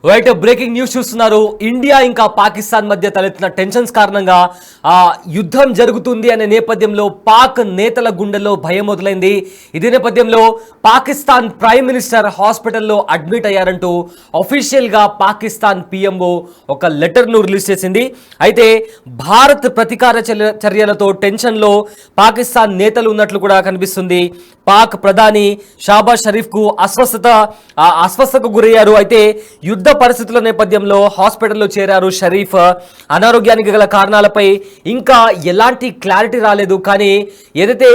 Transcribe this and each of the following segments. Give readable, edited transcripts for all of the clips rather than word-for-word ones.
Right, breaking news చూస్తున్నారు. India ఇంకా పాకిస్తాన్ మధ్య తలెత్తిన టెన్షన్స్ కారణంగా యుద్ధం జరుగుతుంది అనే నేపథ్యంలో పాక్ నేతల గుండెల్లో భయం మొదలైంది. ఇదే నేపథ్యంలో పాకిస్తాన్ ప్రైమ్ మినిస్టర్ హాస్పిటల్లో అడ్మిట్ అయ్యారంటూ అఫీషియల్గా పాకిస్తాన్ పిఎంఓ ఒక లెటర్ను రిలీజ్ చేసింది. అయితే భారత్ ప్రతీకార చర్యలతో టెన్షన్లో పాకిస్తాన్ నేతలు ఉన్నట్లు కూడా కనిపిస్తుంది. పాక్ ప్రధాని షాబాజ్ షరీఫ్కు అస్వస్థతకు గురయ్యారు. అయితే యుద్ధ పరిస్థితుల నేపథ్యంలో హాస్పిటల్లో చేరారు షరీఫ్. అనారోగ్యానికి గల కారణాలపై ఇంకా ఎలాంటి క్లారిటీ రాలేదు. కానీ ఏదైతే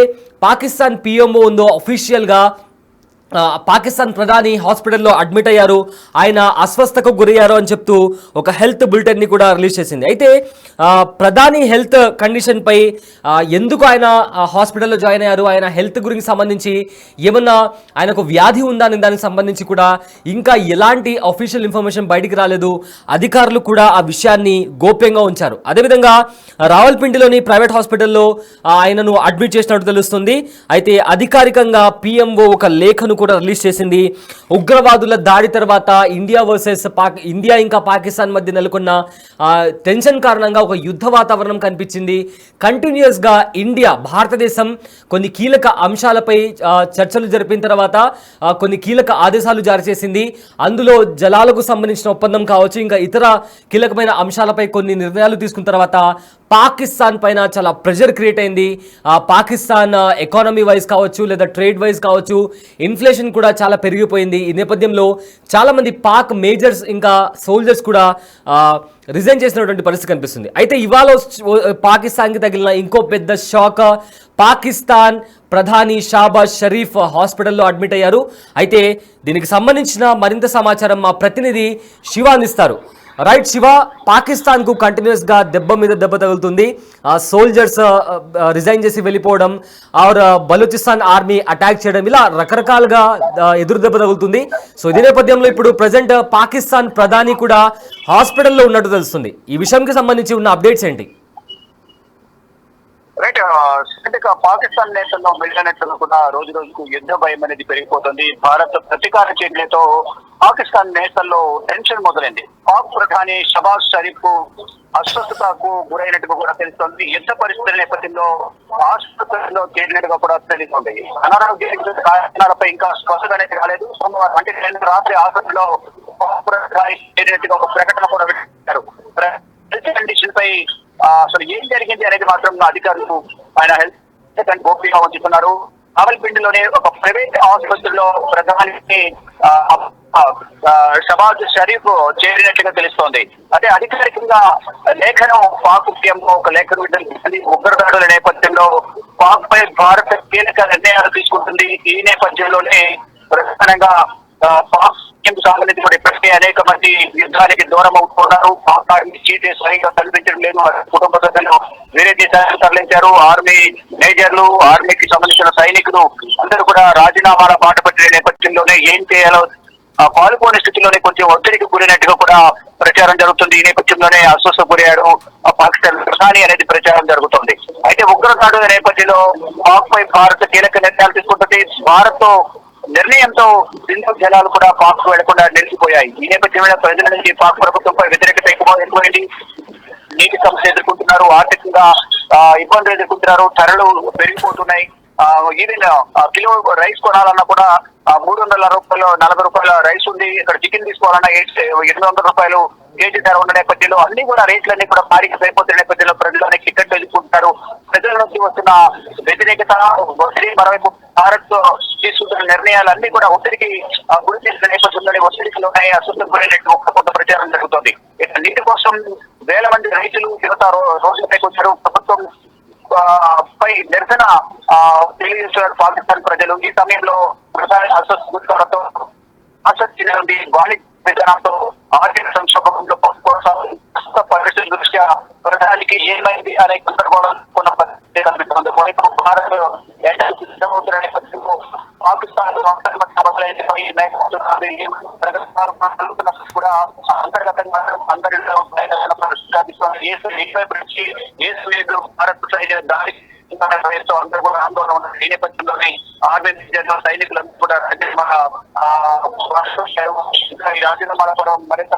పాకిస్తాన్ పిఎంఓ ఉందో అఫీషియల్గా పాకిస్తాన్ ప్రధాని హాస్పిటల్లో అడ్మిట్ అయ్యారు, ఆయన అస్వస్థతకు గురయ్యారు అని చెప్తూ ఒక హెల్త్ బులెటిన్ని కూడా రిలీజ్ చేసింది. అయితే ప్రధాని హెల్త్ కండిషన్పై ఎందుకు ఆయన హాస్పిటల్లో జాయిన్ అయ్యారు, ఆయన హెల్త్ గురించి సంబంధించి ఏమన్నా ఆయనకు వ్యాధి ఉందా అని దానికి సంబంధించి కూడా ఇంకా ఎలాంటి అఫీషియల్ ఇన్ఫర్మేషన్ బయటికి రాలేదు. అధికారులు కూడా ఆ విషయాన్ని గోప్యంగా ఉంచారు. అదేవిధంగా రావల్పిండిలోని ప్రైవేట్ హాస్పిటల్లో ఆయనను అడ్మిట్ చేసినట్టు తెలుస్తుంది. అయితే అధికారికంగా పిఎంఓ ఒక లేఖను కూడా రిలీజ్ చేసింది. ఉగ్రవాదుల దాడి తర్వాత ఇండియా ఇంకా పాకిస్తాన్ మధ్య నెలకొన్న టెన్షన్ కారణంగా ఒక యుద్ధ వాతావరణం కనిపించింది. కంటిన్యూస్ గా భారతదేశం కొన్ని కీలక అంశాలపై చర్చలు జరిపిన తర్వాత కొన్ని కీలక ఆదేశాలు జారీ చేసింది. అందులో జలాలకు సంబంధించిన ఒప్పందం కావచ్చు, ఇంకా ఇతర కీలకమైన అంశాలపై కొన్ని నిర్ణయాలు తీసుకున్న తర్వాత పాకిస్తాన్ పైన చాలా ప్రెషర్ క్రియేట్ అయింది. పాకిస్తాన్ ఎకానమీ వైజ్ కావచ్చు, లేదా ట్రేడ్ వైజ్ కావచ్చు, ఇన్ఫ్లేషన్ కూడా చాలా పెరిగిపోయింది. ఈ నేపథ్యంలో చాలామంది పాక్ మేజర్స్ ఇంకా సోల్జర్స్ కూడా రిజైన్ చేసినటువంటి పరిస్థితి కనిపిస్తుంది. అయితే ఇవాళ పాకిస్తాన్కి తగిలిన ఇంకో పెద్ద షాక్, పాకిస్తాన్ ప్రధాని షాబాజ్ షరీఫ్ హాస్పిటల్లో అడ్మిట్ అయ్యారు. అయితే దీనికి సంబంధించిన మరింత సమాచారం మా ప్రతినిధి శివ అందిస్తారు. రైట్ శివ, పాకిస్తాన్ కు కంటిన్యూస్ గా దెబ్బ మీద దెబ్బ తగులుతుంది. సోల్జర్స్ రిజైన్ చేసి వెళ్ళిపోవడం, ఆర్ బలూచిస్తాన్ ఆర్మీ అటాక్ చేయడం, ఇలా రకరకాలుగా ఎదురు దెబ్బ తగులుతుంది. సో ఇదే నేపథ్యంలో ఇప్పుడు ప్రజెంట్ పాకిస్తాన్ ప్రధాని కూడా హాస్పిటల్లో ఉన్నట్టు తెలుస్తుంది. ఈ విషయంకి సంబంధించి ఉన్న అప్డేట్స్ ఏంటి? రైట్, పాకిస్తాన్ నేతల్లో మిలియా నేతలు కూడా రోజు రోజుకు యుద్ధ భయం అనేది పెరిగిపోతుంది. భారత్ ప్రతీకార చర్యలతో పాకిస్తాన్ నేతల్లో టెన్షన్ మొదలైంది. పాక్ ప్రధాని షబాజ్ షరీఫ్ కు అస్వస్థతకు గురైనట్టుగా కూడా తెలుస్తోంది. యుద్ధ పరిస్థితుల నేపథ్యంలో ఆసుపత్రిలో చేరినట్టుగా కూడా తెలుస్తోంది. అనారోగ్య కారణాలపై ఇంకా స్పష్టత అనేది రాలేదు. సోమవారం అంటే రాత్రి ఆసుపత్రిలో చేరినట్టుగా ఒక ప్రకటన కూడా పెట్టారు. కండిషన్ పై అసలు ఏం జరిగింది అనేది మాత్రం అధికారులు ఆయన హెల్త్ గోప్యంగా ఉంచుతున్నారు. రావల్పిండిలోనే ఒక ప్రైవేట్ ఆసుపత్రిలో ప్రధాని షబాజ్ షరీఫ్ చేరినట్టుగా తెలుస్తోంది. అదే అధికారికంగా లేఖను పాక్ పిఎంఓ ఒక లేఖను విడుదల. ఉగ్రదాడుల నేపథ్యంలో పాక్ పై భారత్ కీలక నిర్ణయాలు తీసుకుంటుంది. ఈ నేపథ్యంలోనే ప్రధానంగా పాక్ సంబంధించిన ఇప్పటికే అనేక మంది యుద్ధానికి దూరం అవుతున్నారు. పాక్ ఆర్మీ చీఫ్ సరిగ్గా కనిపించడం లేదు. కుటుంబ సభ్యులు వేరే దేశాలకు తరలించారు. ఆర్మీ మేజర్లు, ఆర్మీకి సంబంధించిన సైనికులు అందరూ కూడా రాజీనామాల బాట పట్టిన నేపథ్యంలోనే ఏం చేయాలో పాల్గొనే స్థితిలోనే కొంచెం ఒత్తిడికి గురైనట్టుగా కూడా ప్రచారం జరుగుతుంది. ఈ నేపథ్యంలోనే అస్వస్థ గురయ్యాడు పాకిస్తాన్ ప్రధాని అనేది ప్రచారం జరుగుతుంది. అయితే ఉగ్రదాడుల నేపథ్యంలో పాక్ పై భారత్ కీలక నిర్ణయాలు తీసుకుంటుంది. భారత్ తో నిర్ణయంతో సింధు జలాలు కూడా పాక్ కు వెళ్లకుండా నిలిచిపోయాయి. ఈ నేపథ్యంలో ప్రజల నుంచి పాక్ ప్రభుత్వంపై వ్యతిరేకత ఎక్కువైంది. నీటి సమస్య ఎదుర్కొంటున్నారు, ఆర్థికంగా ఇబ్బందులు ఎదుర్కొంటున్నారు, ధరలు పెరిగిపోతున్నాయి. ఈవెన్ కిలో రైస్ కొనాలన్నా కూడా 300 రూపాయలు 40 రూపాయల రైస్ ఉంది. ఇక్కడ చికెన్ తీసుకోవాలన్నా 800 రూపాయలు కేజీ ధర ఉన్న నేపథ్యంలో అన్ని కూడా రేట్లన్నీ కూడా భారీగా సరిపోతున్న నేపథ్యంలో ప్రజలు అనేక టికెట్లు ఎదుర్కొంటున్నారు. ప్రజల నుంచి వస్తున్న వ్యతిరేకత, మరోవైపు భారత్ తీసుకుంటున్న నిర్ణయాలన్నీ కూడా ఒత్తిడికి గురి చేసిన నేపథ్యంలోనే ఒత్తిడిలోనే అస్వస్థ గురైనట్టు కొంత ప్రచారం జరుగుతుంది. ఇక నీటి కోసం వేల మంది రైతులు యువత రోడ్లపైకి వచ్చారు. ప్రభుత్వం పై నిరసన తెలియజేస్తున్నారు పాకిస్తాన్ ప్రజలు. ఈ సమయంలో ప్రధాని అస్వస్థతో ఆసక్తి నుండి వాణిజ్య విధానంతో ఆర్థిక సంక్షోభంలో పరిస్థితుల దృష్ట్యా ప్రధానికి ఏమైంది అనే సందర్భంలో కనిపిస్తుంది. భారత్ సిద్ధమవుతున్న నేపథ్యంలో పాకిస్తాన్ కూడా అంతర్గతంగా అందరిలో భారత్ సైన్యం దాడి అందరూ కూడా ఆందోళన ఉన్నారు. ఈ నేపథ్యంలోనే ఆర్మీ జనరల్ సైనికులందరూ కూడా ఈ రాజీనామాల పరం మరింత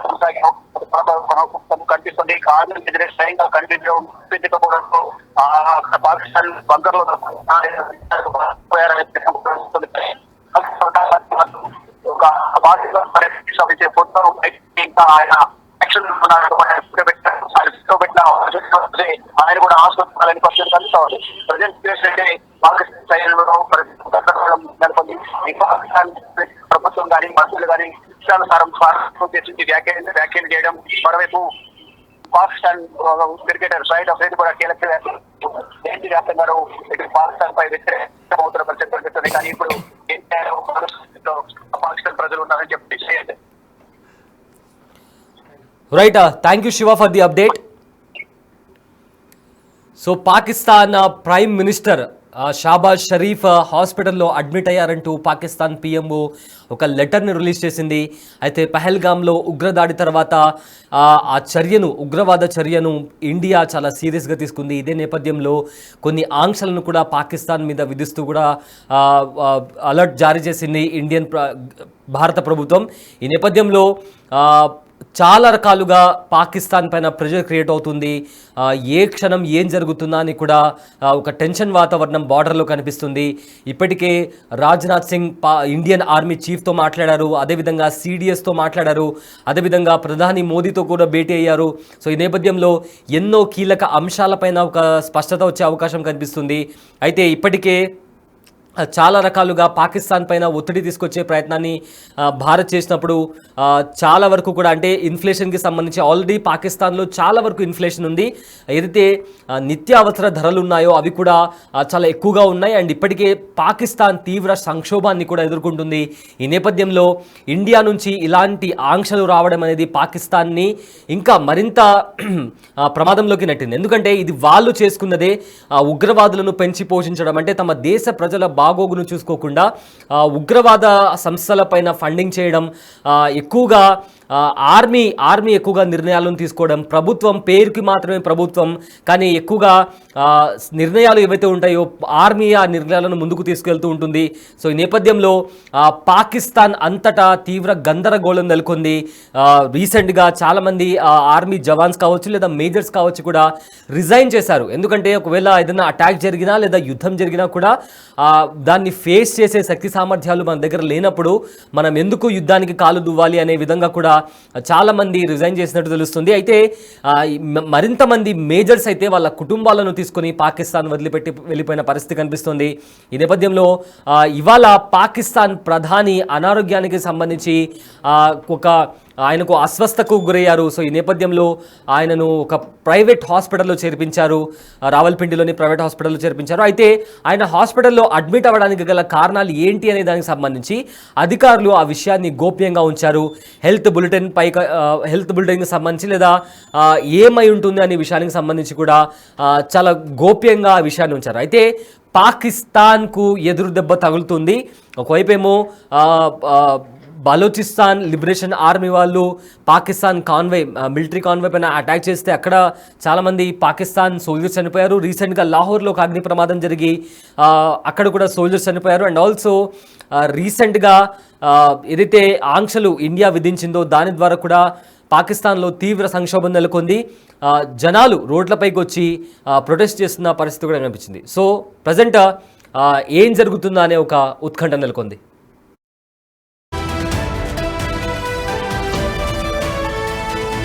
కనిపిస్తుంది. కారణం ఎదురే స్వయంగా కనిపించకపోవడంతో పాకిస్తాన్ బంకర్లో ఒక పాకిస్తాన్ పర్యటించే పొందరు ఇంకా ఆయన ఆయన కూడా ఆస్పత్రాలని పరిస్థితి కలుగుతుంది. ప్రజెంట్ అంటే పాకిస్తాన్ సైన్యంలో నెలకొంది. పాకిస్తాన్ ప్రభుత్వం కానీ మంత్రులు కానీ ఇష్టానుసారం చేసి వ్యాఖ్యలు చేయడం, మరోవైపు పాకిస్తాన్ క్రికెటర్ సైడ్ అఫ్రీది కూడా కీలక దేశవ్యాప్తంగా పాకిస్తాన్ పై వ్యతిరేకత అవుతున్న పరిస్థితి కనిపిస్తుంది. కానీ ఇప్పుడు పాకిస్తాన్ ప్రజలు ఉన్నారని చెప్పి right, thank you Shiva for the update. So Pakistan prime minister Shahbaz Sharif హాస్పిటల్లో అడ్మిట్ అయ్యారంటూ పాకిస్తాన్ పిఎంఓ ఒక లెటర్ని రిలీజ్ చేసింది. అయితే పహల్గామ్లో ఉగ్రదాడి తర్వాత ఆ చర్యను, ఉగ్రవాద చర్యను ఇండియా చాలా సీరియస్గా తీసుకుంది. ఇదే నేపథ్యంలో కొన్ని ఆంక్షలను కూడా పాకిస్తాన్ మీద విధిస్తూ కూడా అలర్ట్ జారీ చేసింది భారత ప్రభుత్వం. ఈ నేపథ్యంలో చాలా రకాలుగా పాకిస్తాన్ పైన ప్రెషర్ క్రియేట్ అవుతుంది. ఏ క్షణం ఏం జరుగుతుందా అని కూడా ఒక టెన్షన్ వాతావరణం బార్డర్లో కనిపిస్తుంది. ఇప్పటికే రాజ్నాథ్ సింగ్ ఇండియన్ ఆర్మీ చీఫ్తో మాట్లాడారు, అదేవిధంగా సిడిఎస్తో మాట్లాడారు, అదేవిధంగా ప్రధాని మోదీతో కూడా భేటీ అయ్యారు. సో ఈ నేపథ్యంలో ఎన్నో కీలక అంశాలపైన ఒక స్పష్టత వచ్చే అవకాశం కనిపిస్తుంది. అయితే ఇప్పటికే చాలా రకాలుగా పాకిస్తాన్ పైన ఒత్తిడి తీసుకొచ్చే ప్రయత్నాన్ని భారత్ చేసినప్పుడు చాలా వరకు కూడా, అంటే ఇన్ఫ్లేషన్కి సంబంధించి ఆల్రెడీ పాకిస్తాన్లో చాలా వరకు ఇన్ఫ్లేషన్ ఉంది. ఏదైతే నిత్యావసర ధరలు ఉన్నాయో అవి కూడా చాలా ఎక్కువగా ఉన్నాయి. అండ్ ఇప్పటికే పాకిస్తాన్ తీవ్ర సంక్షోభాన్ని కూడా ఎదుర్కొంటుంది. ఈ నేపథ్యంలో ఇండియా నుంచి ఇలాంటి ఆంక్షలు రావడం అనేది పాకిస్తాన్ని ఇంకా మరింత ప్రమాదంలోకి నెట్టింది. ఎందుకంటే ఇది వాళ్ళు చేసుకున్నదే, ఉగ్రవాదులను పెంచి పోషించడం, అంటే తమ దేశ ప్రజల బాగోగును చూసుకోకుండా ఉగ్రవాద సంస్థలపైన ఫండింగ్ చేయడం, ఎక్కువగా ఆర్మీ ఎక్కువగా నిర్ణయాలను తీసుకోవడం, ప్రభుత్వం పేరుకి మాత్రమే ప్రభుత్వం, కానీ ఎక్కువగా నిర్ణయాలు ఏవైతే ఉంటాయో ఆర్మీ ఆ నిర్ణయాలను ముందుకు తీసుకెళ్తూ ఉంటుంది. సో ఈ నేపథ్యంలో పాకిస్తాన్ అంతటా తీవ్ర గందరగోళం నెలకొంది. రీసెంట్గా చాలామంది ఆర్మీ జవాన్స్ కావచ్చు లేదా మేజర్స్ కావచ్చు కూడా రిజైన్ చేశారు. ఎందుకంటే ఒకవేళ ఏదైనా అటాక్ జరిగినా లేదా యుద్ధం జరిగినా కూడా దాన్ని ఫేస్ చేసే శక్తి సామర్థ్యాలు మన దగ్గర లేనప్పుడు మనం ఎందుకు యుద్ధానికి కాలు దువ్వాలి అనే విధంగా కూడా చాలామంది రిజైన్ చేసినట్టు తెలుస్తుంది. అయితే మరింత మంది మేజర్స్ అయితే వాళ్ళ కుటుంబాలను తీసుకొని పాకిస్తాన్ వదిలిపెట్టి వెళ్ళిపోయిన పరిస్థితి కనిపిస్తుంది. ఈ నేపథ్యంలో ఇవాళ పాకిస్తాన్ ప్రధాని అనారోగ్యానికి సంబంధించి ఆయనకు అస్వస్థకు గురయ్యారు. సో ఈ నేపథ్యంలో ఆయనను ఒక ప్రైవేట్ హాస్పిటల్లో చేర్పించారు, రావల్పిండిలోని ప్రైవేట్ హాస్పిటల్లో చేర్పించారు. అయితే ఆయన హాస్పిటల్లో అడ్మిట్ అవ్వడానికి గల కారణాలు ఏంటి అనే దానికి సంబంధించి అధికారులు ఆ విషయాన్ని గోప్యంగా ఉంచారు. హెల్త్ బులెటిన్కి సంబంధించి లేదా ఏమై ఉంటుంది అనే విషయానికి సంబంధించి కూడా చాలా గోప్యంగా ఆ విషయాన్ని ఉంచారు. అయితే పాకిస్తాన్కు ఎదురు దెబ్బ తగులుతుంది. ఒకవైపేమో బలూచిస్తాన్ లిబరేషన్ ఆర్మీ వాళ్ళు పాకిస్తాన్ మిలిటరీ కాన్వే పైన అటాక్ చేస్తే అక్కడ చాలామంది పాకిస్తాన్ సోల్జర్స్ చనిపోయారు. రీసెంట్గా లాహోర్లో ఒక అగ్ని ప్రమాదం జరిగి అక్కడ కూడా సోల్జర్స్ చనిపోయారు. అండ్ ఆల్సో రీసెంట్గా ఏదైతే ఆంక్షలు ఇండియా విధించిందో దాని ద్వారా కూడా పాకిస్తాన్లో తీవ్ర సంక్షోభం నెలకొంది. జనాలు రోడ్లపైకి వచ్చి ప్రొటెస్ట్ చేస్తున్న పరిస్థితి కూడా కనిపించింది. సో ప్రజెంట్ ఏం జరుగుతుందా అనే ఒక ఉత్కంఠ నెలకొంది.